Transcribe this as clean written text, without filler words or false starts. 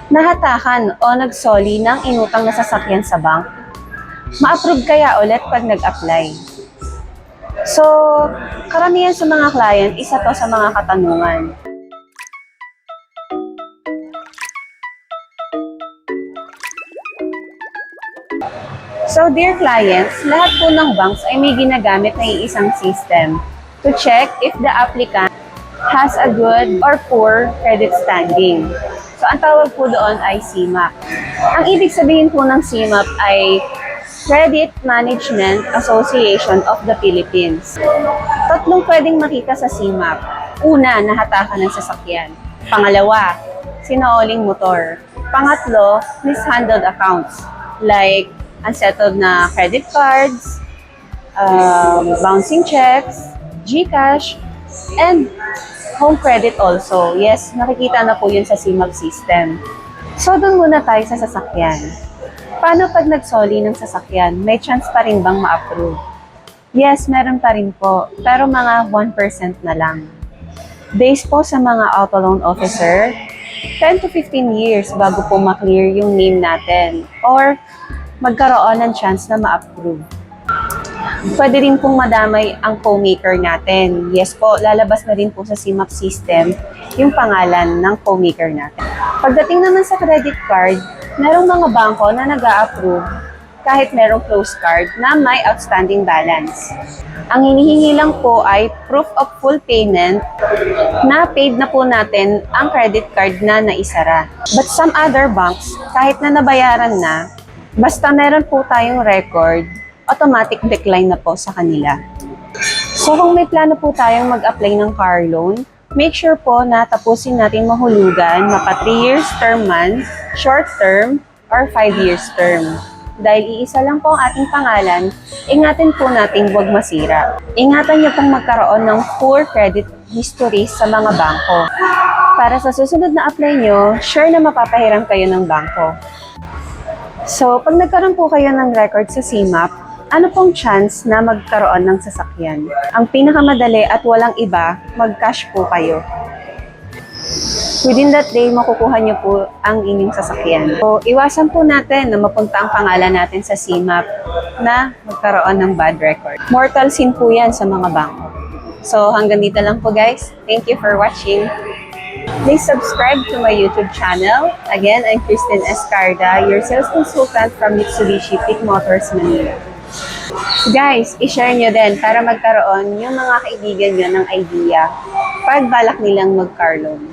Nahatakan o nagsoli ng inutang na sasakyan sa bank? Ma-approve kaya ulit pag nag-apply? So, karamihan sa mga client, isa to sa mga katanungan. So, dear clients, lahat po ng banks ay may ginagamit na iisang system to check if the applicant has a good or poor credit standing. So, ang tawag po doon ay CMAP. Ang ibig sabihin po ng CMAP ay Credit Management Association of the Philippines. Tatlong pwedeng makita sa CMAP. Una, nahatakan ng sasakyan. Pangalawa, sinauling motor. Pangatlo, mishandled accounts like unsettled na credit cards, bouncing checks, GCash, and home credit also. Yes, nakikita na po yun sa CMAP system. So, doon muna tayo sa sasakyan. Paano pag nagsoli ng sasakyan? May chance pa rin bang ma-approve? Yes, meron pa rin po. Pero mga 1% na lang. Based po sa mga auto loan officer, 10 to 15 years bago po ma-clear yung name natin or magkaroon ng chance na ma-approve. Pwede rin pong madamay ang co-maker natin. Yes po, lalabas na rin po sa CMAP system yung pangalan ng co-maker natin. Pagdating naman sa credit card, merong mga bangko na nag-a-approve kahit merong closed card na may outstanding balance. Ang hinihingi lang po ay proof of full payment na paid na po natin ang credit card na naisara. But some other banks, kahit na nabayaran na, basta meron po tayong record, automatic decline na po sa kanila. So kung may plano po tayong mag-apply ng car loan, make sure po na tapusin natin mahulugan mapa 3 years term man, short term, or 5 years term. Dahil iisa lang po ang ating pangalan, ingatan po natin huwag masira. Ingatan niyo pong magkaroon ng poor credit history sa mga bangko. Para sa susunod na apply nyo, sure na mapapahiram kayo ng bangko. So, pag nagkaroon po kayo ng record sa CMAP, ano pong chance na magkaroon ng sasakyan? Ang pinakamadali at walang iba, mag-cash po kayo. Within that day, makukuha nyo po ang inyong sasakyan. So, iwasan po natin na mapunta ang pangalan natin sa CMAP na magkaroon ng bad record. Mortal sin po yan sa mga bangko. So, hanggang dito lang po guys. Thank you for watching. Please subscribe to my YouTube channel. Again, I'm Kristen Escarda, your sales consultant from Mitsubishi Peak Motors Manila. Guys, i-share nyo din para magkaroon yung mga kaibigan nyo ng idea pag balak nilang mag-car loan.